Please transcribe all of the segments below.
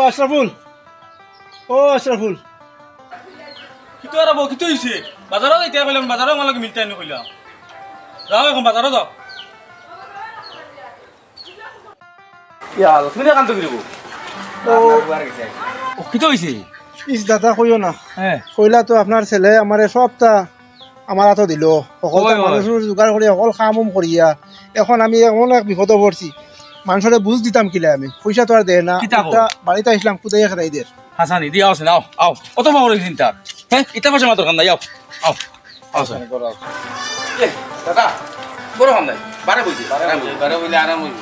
আশরাফুল, ও আশরাফুল, কিতো আর বউ কিতো হইছে? বাজারও যাইতে কইলাম, বাজারও আমার লগে মিলতে আনি কইলাম। যাও এখন বাজারও যাও। ইয়াল তুমি কাম তো করিব। ও কিতো হইছে? ইস দাদা কইও না। হ্যাঁ। কইলা তো আপনার ছেলে আমারে সবটা আমার হাতও দিল। সকলটা মানুষের জোগাড় করে সকল কাম করিয়া এখন আমি এমন এক বিপদ পড়ছি। মানুষরে বুঝ দিতাম কিলা আমি পয়সা তো আর দেয় না। বাড়িতে আসলাম কুদাইয়া খেলাই দের। হাসানি দি আও আও আও অত বড় চিন্তা। হ্যাঁ ইটা পয়সা মাত্র কাম নাই আও আও আও এ দাদা বড় কাম নাই বারে বইছি বারে বইলে আরাম হইব।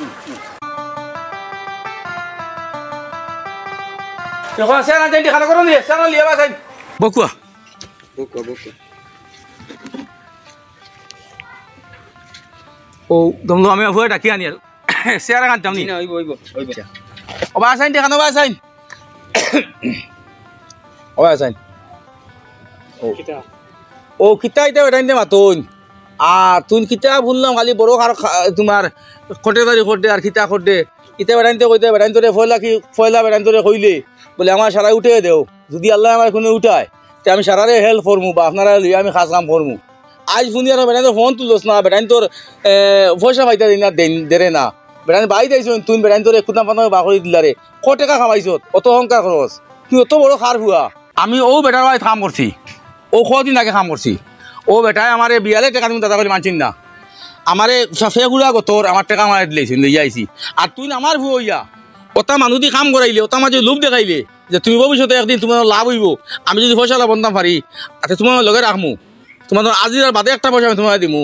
দেখো সেনা যেটি খানা করো নি সেনা লিয়া বাসাই বকুয়া বকুয়া বকুয়া ও দমলো আমি আফুয়া ডাকি আনি আর সেরা কানতাম নি না হইব হইব হইব ও বাসাই দেখানো বাসাই ও বাসাই ও কিতা ও কিতা এটা বেটাইতে মাতুন তুই কিতা বললাম খালি বড় আর তোমার কোটে বাড়ি কোটে আর কিতা কোটে কিতা বেটাইতে কইতে বেটাইতে ফয়লা বেটাইতে কইলে বলে আমার সারা উঠে দেও যদি আল্লাহ আমার কোনো উঠায় তে আমি সারারে হেল্প করমু বা আপনারা লিয়ে আমি খাস কাম করমু আজ শুনি আর বেটাইতে ফোন তুলছ না বেটাইন তোর পয়সা পাইতা দিন না দেরে না বেটাইন বাড়ি যাইছ তুই বেটাইন তোর একটু পানো বা করে দিলারে ক টাকা কামাইছ অত অহংকার খরচ তুই অত বড় খার হুয়া আমি ও বেটার বাড়ি কাম করছি ও কদিন আগে কাম করছি ও বেটায় আমার বিয়ালে টাকা তুমি দাদা করে মানছিন না আমার ফেগুড়া গতর আমার টাকা আমার দিলেছিল লইয়া আইছি আর তুই আমার ভু হইয়া ওটা মানুষ দিয়ে কাম করাইলে ওটা মাঝে লোভ দেখাইলে যে তুমি ভবিষ্যতে একদিন তোমার লাভ হইব আমি যদি পয়সা লাভ বন্ধা পারি আচ্ছা তোমার লগে রাখমু তোমার আজি আর বাদে একটা পয়সা আমি তোমার দিমু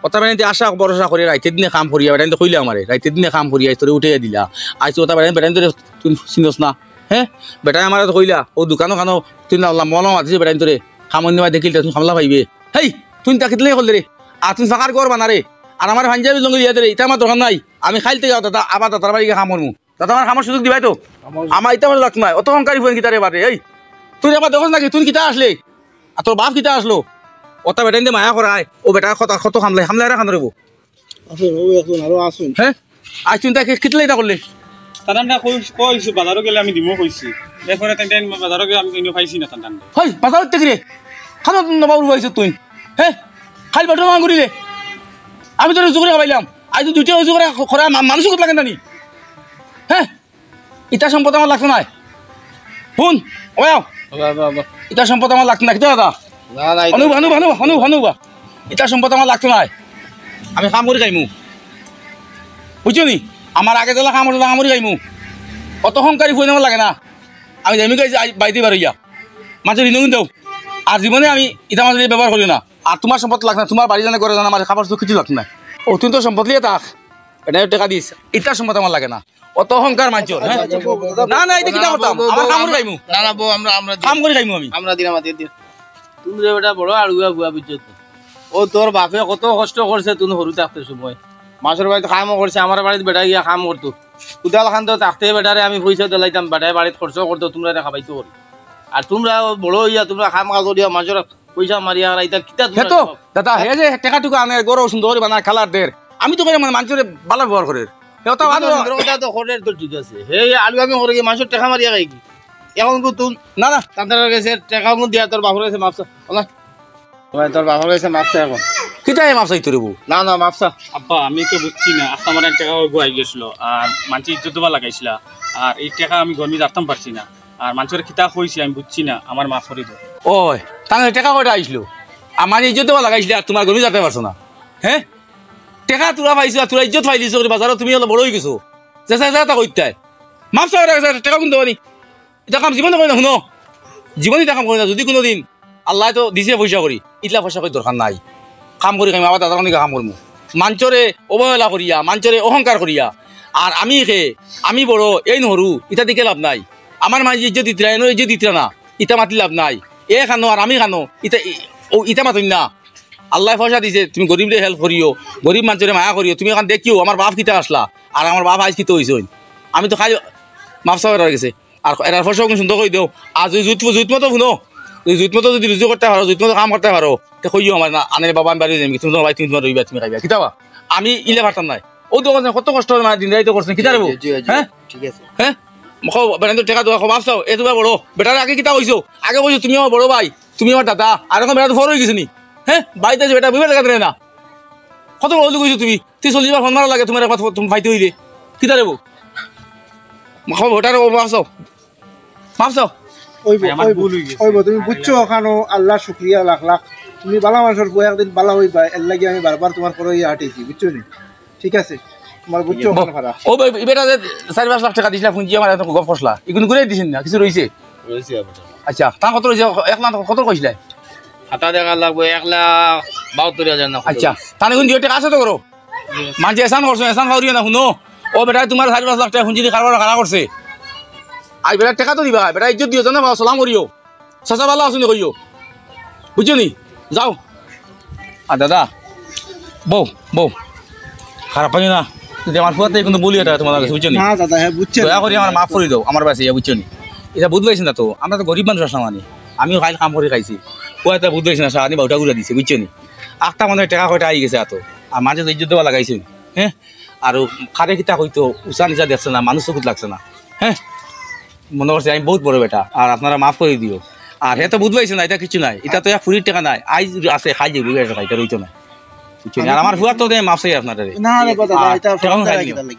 ওটা বেড়াইতে আশা ভরসা করে রাইতের দিনে কাম করিয়া বেড়াইতে কইলে আমার রাইতের দিনে কাম করিয়া তোরে উঠে দিলা আইসি ওটা বেড়াইতে তুমি চিনস না হ্যাঁ বেটাই আমার কইলা ও দোকানো খানো তুই না মলম আছিস বেড়াইন তোরে সামান্য দেখিল তুমি সামলা পাইবে হেই তুই তাকিতলে করলে রে আর তুমি ফাঁকার করবা না রে আর আমার পাঞ্জাবি লঙ্গি দিয়া রে এটা আমার দোকান নাই আমি খাইতে যাও দাদা আবার দাদার বাড়ি গিয়ে খামরমু দাদা আমার খামার সুযোগ দিবাই তো আমার এটা আমার লাগতো নাই অত অহংকারী ফোন কিতারে বারে এই তুই আবার দেখোস নাকি তুই কিতা আসলে আর তোর বাপ কিতা আসলো ওটা বেটাইন দিয়ে মায়া করায় ও বেটা কত খামলাই খান রইব হ্যাঁ আজ তুই তাকে কিতলে এটা করলে তান্ডা কইছো বাজারও গেলে আমি দিমো কইছি এরপরে তান্ডা বাজারও গেলে আমি কিনো পাইছি না তান্ডা হই বাজারত দেখি রে খানো নবাবু পাইছ তুই হ্যাঁ খালি বাটর মাং করিলে আমি তোর জুগরে খাইলাম আজ তুই দুইটা জুগরে খরা মানুষ কত লাগে নানি হ্যাঁ ইটা সম্পদ আমার লাগতো নাই শুন ওয়াও ইটা সম্পদ আমার লাগতো না কি দাদা ইটা সম্পদ আমার লাগতো নাই আমি কাম করে যাইমু বুঝছো নি আমার আগে জ্বালা কাম করে যাইমু অত অহংকারী হয়ে আমার লাগে না আমি যাইমি গাই বাইতে পারি ইয়া মাঝে ঋণ দেও আর জীবনে আমি ইটা মাঝে ব্যবহার করি না আর তোমার সম্পদ লাগতো না তোমার বাড়ি জানে করে জানা আমার খাবার কিছু লাগতো না ও তুই তো সম্পদ লিয়ে তাক এটা টাকা দিস ইটার সম্পদ আমার লাগে না অত অহংকার মানছো না না এটা কিটা করতাম আমার কাম করে যাইমু না না বউ আমরা কাম করে যাইমু আমি আমরা দিন আমাদের দিন তুমি যে বেটা বড় আড়ুয়া বুয়া বুঝছো ও তোর বাপে কত কষ্ট করছে তুমি সরু থাকতে সময় মাছের বাড়িতে কামও করছে আমার বাড়িতে বেটা গিয়া কাম করতো কুদাল খান তো থাকতে বেটারে আমি পয়সা দিলাইতাম বেটায় বাড়িতে খরচ করতো তোমরা এটা খাবাইতো করি আর তোমরা বড় হইয়া তোমরা খাম কাজ করিয়া মাছের পয়সা মারিয়া রাইতা কিতা তো দাদা হে যে টাকা টুকা আনে গরু সুন্দর করে বানায় খালার দের আমি তো করে মানে মানুষের ভালো ব্যবহার করে তো ঠিক আছে এই আলু আমি করে মাছের টাকা মারিয়া খাই কি এখন তুই না না তাদের কাছে টাকা দিয়া তোর বাপর কাছে মাপসা তোর বাপর কাছে মাপসা এখন কিতাই মাপ চাইতে রে না না মাপসা আব্বা আমি তো বুঝছি না আস্তে আমার টাকা গুয়াই গেছিল আর মানুষ ইজ্জত দেওয়া লাগাইছিল আর এই টাকা আমি গরমি রাখতাম পারছি না আর মানুষের কিতা হয়েছি আমি বুঝছি না আমার মাফ করে দাও ওই তাহলে টাকা কয়টা আইসলো আমার ইজ্জত দেওয়া লাগাইছিল আর তোমার গরমি যাতে পারছো না হ্যাঁ টাকা তোরা পাইছো তোরা ইজ্জত পাইলিছ বাজারত তুমি অলপ বড় হয়ে গেছো যা কইতাই মাপ চাই টাকা কিন্তু দেবানি এটা কাম জীবনে করি না শুনো জীবনে এটা কাম করি না যদি কোনোদিন আল্লাহ তো দিছে পয়সা করি ইটলা পয়সা করে দরকার নাই কাম করি খাই আবার দাদা কাম করবো মাঞ্চরে অবহেলা করিয়া মাঞ্চরে অহংকার করিয়া আর আমি বড় এই নহরু ইটা দিকে লাভ নাই আমার মাঝে ইজ্জত দিতরা এনো ইজ্জত দিতরা না ইটা মাতি লাভ নাই এ খানো আর আমি খানো ইটা মাতিন না আল্লাহ পয়সা দিছে তুমি গরিবরে হেল্প করিও গরিব মানুষের মায়া করিও তুমি এখন দেখিও আমার বাপ কিতা আসলা আর আমার বাপ আজ কিতা হয়েছে আমি তো খাই মাপ চাওয়ার গেছে আর এর পয়সা সুন্দর করে দেও আর জুত মতো শুনো জুত মতো যদি রুজু করতে পারো জুত মতো কাম করতে পারো তো কইও আমার না আনে বাবা আমি বাড়ি যাই তুমি তোমার ভাই তুমি তোমার রইবা তুমি খাইবা কিতাবা আমি ইলে পারতাম নাই ও তো কত কষ্ট মানে দিন রাইতে করছেন কিতা রেবো হ্যাঁ ঠিক আছে হ্যাঁ বেটা টেকা দেওয়া খবর চাও এ তোমার বড় বেটার আগে কিতা কইছো আগে কইছো তুমি আমার বড় ভাই তুমি আমার দাদা আর এখন বেটা তো ফর হয়ে গেছি নি হ্যাঁ বাড়িতে আছে বেটা বিবেক দেখা না কত বড় কইছো তুমি 40 ফোন মারা লাগে তোমার তুমি ফাইতে হইলে কিতা দেবো খবর ভোটার মাফ চাও ওইব তুমি বুঝছো ওখানো আল্লাহ শুক্রিয়া লাখ লাখ তুমি বালা মানুষের বই একদিন বালা হইবা এর লাগি আমি বারবার তোমার করে হাঁটেছি বুঝছো নি ঠিক আছে তোমার বুঝছো ওখানে ভাড়া ও বেটা 4-5 লাখ টাকা দিছিলা পুঁজি আমার এত গপ ফসলা এগুলো ঘুরে দিছেন না কিছু রয়েছে আচ্ছা তা কত রয়েছে 1 লাখ কত কইছিলা হাতা দেখা লাগবে 1,72,000 না আচ্ছা তাহলে কোন দিও টাকা আছে তো করো মাঝে এসান করছো এসান খাওয়ারিও না শুনো ও বেটা তোমার 4-5 লাখ টাকা পুঁজি খারাপ খারাপ করছে আই বেটা টাকা তো দিবা বেটা ইজ্জত দিও জানা সালাম করিও চাচা ভালো আছো কইও বুঝছো নি যাও আর দাদা বউ খারাপ পাই না যদি আমার ফুয়াতে কিন্তু বলি এটা তোমার কাছে বুঝছো নি না দাদা হ্যাঁ বুঝছো দয়া করে আমার মাফ করে দাও আমার কাছে বুঝছো নি এটা বুঝ পাইছি না তো আমরা তো গরিব মানুষ আসলাম মানে আমিও খাইল কাম করে খাইছি ফুয়াতে বুঝ পাইছি না সারানি বাউটা ঘুরে দিছে বুঝছো নি আটটা মানুষের টাকা কয়টা আই গেছে এত আর মাঝে তো ইজ্জত দেওয়া লাগাইছে হ্যাঁ আর খারে কিতা হইতো উঁচা নিচা দেখছে না মানুষ চকুত লাগছে না হ্যাঁ মনে করছে আমি বহুত বড় বেটা আর আপনারা মাফ করে দিও আর হে তো বুঝ পাইছে না এটা কিছু নাই এটা তো ফুরির টাকা নাই আই আছে খাই যাবি টাকা এটা রইতো না বুঝছো আর আমার ফুয়ার তো মাফ চাই আপনার না দাদা এটা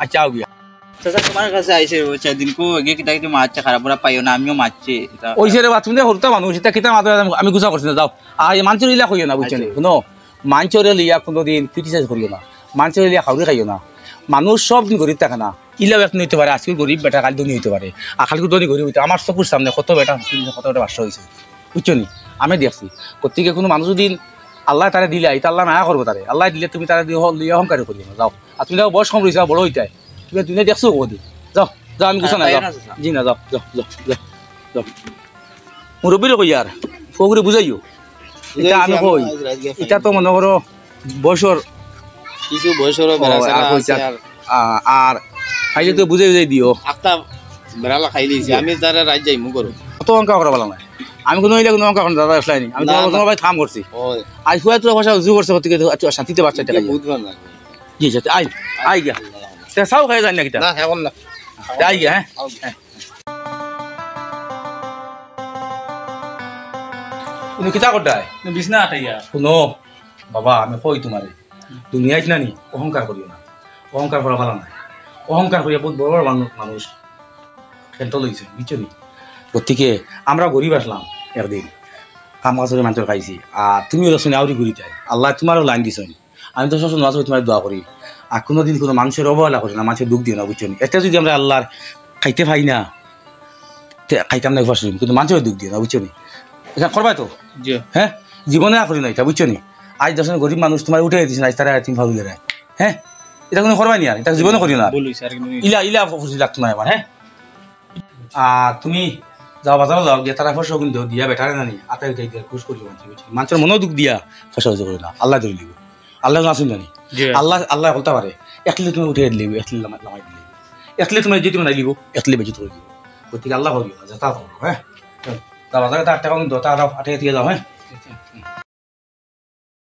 আচ্ছা আও গিয়া চাচা তোমার কাছে আইছে ওই দিনকো এগে কিতা কিতা মারছে খারাপ বড় পাইও না আমিও মারছে ওইসে রে তুমি হরতা মানুষ এটা কিতা মাত্র আমি গুছা করছি না যাও আর মাঞ্চর ইলা খাইও না বুঝছো শুনো মাঞ্চরে লিয়া কোনোদিন ক্রিটিসাইজ করিও না মাঞ্চরে লিয়া খাওয়ারে খাইও না মানুষ সব দিন গরিব থাকে না ইলাও একদিন হইতে পারে আজকে গরিব বেটা কাল ধনী হইতে পারে আর কালকে ধনী গরিব হইতে আমার চকুর সামনে কত বেটা বাসা হয়েছে বুঝছো নি আমি দেখছি প্রত্যেকে কোনো মানুষ দিন আল্লাহ তারা দিলে এটা আল্লাহ মায়া করবো তারে আল্লাহ দিলে তুমি তারা দিয়ে অহংকার করিও না যাও আর তুমি বয়স কম রয়েছে বড় হইতাই তুমি তুমি দেখছো কদি যাও যাও আমি গুছা না যাও জি না যাও যাও যাও যাও যাও মুরব্বীরে কই আর ফগুরে বুঝাইও এটা আমি কই এটা তো মনে করো বয়সর কিছু বয়সেরও আর খাইলে তো বুঝাই দিও একটা বেড়ালা খাই দিয়েছি আমি তারা রাত যাই মু করো অত অঙ্কা করা ভালো নাই আমি কোনো কোনো অঙ্কা করি দাদা আসলাইনি আমি তোমার ভাই কাম করছি আজ ফুয়া তো ভাষা উজু করছে থেকে শান্তিতে বাচ্চা টাকা জি আচ্ছা আই গিয়া চাও খাই জানি না কিতা না এখন না আই গিয়া হ্যাঁ তুমি কিতা করতাই বিছনা আটাইয়া শুনো বাবা আমি কই তোমারে দুনিয়ায় না নি অহংকার করিও না অহংকার করা ভালো নাই অহংকার করিয়া বহুত বড় বড় মানুষ খেলতে লইছে বুঝছো নি গতিকে আমরা গরিব আসলাম একদিন কাম কাজরে মানুষ খাইছি আর তুমিও দেখছো আউরি ঘুরিতে আল্লাহ তোমারও লাইন দিছ আমি তো সবসময় নাচ তোমার দোয়া করি আর কোনোদিন কোনো মানুষের অবহেলা করি না মানুষের দুঃখ দিও না বুঝছো নি এটা যদি আমরা আল্লাহর খাইতে পাই না খাইতাম না ফার্স্ট কিন্তু মানুষের দুঃখ দিও না বুঝছো নি এটা করবাই তো হ্যাঁ জীবনে করি না এটা বুঝছো নি আজ দশ গরিব মানুষ তোমার উঠে দিচ্ছে না তারা তুমি ভাবিলে রায় হ্যাঁ এটা কোনো করবাই নি আর এটা জীবনে করি না ইলা ফুসি লাগতো না আমার হ্যাঁ আর তুমি যাও বাজারে যাও গিয়ে তারা ফসল কিন্তু দিয়া বেটারে না নি আতাই উঠাই দিয়া খুশ করি মানুষের মনেও দুঃখ দিয়া ফসল করি না আল্লাহ ধরে লিব আল্লাহ আসুন জানি আল্লাহ বলতে পারে একলি তুমি উঠে দিলিব একলি লামাই দিলিব একলি তুমি যে তুমি নাই লিব একলি বেজি ধরে দিব গতিকে আল্লাহ করিও না যাতা হ্যাঁ তা বাজারে 8 টাকা কিন্তু তা 8 টাকা দিয়ে যাও হ্যাঁ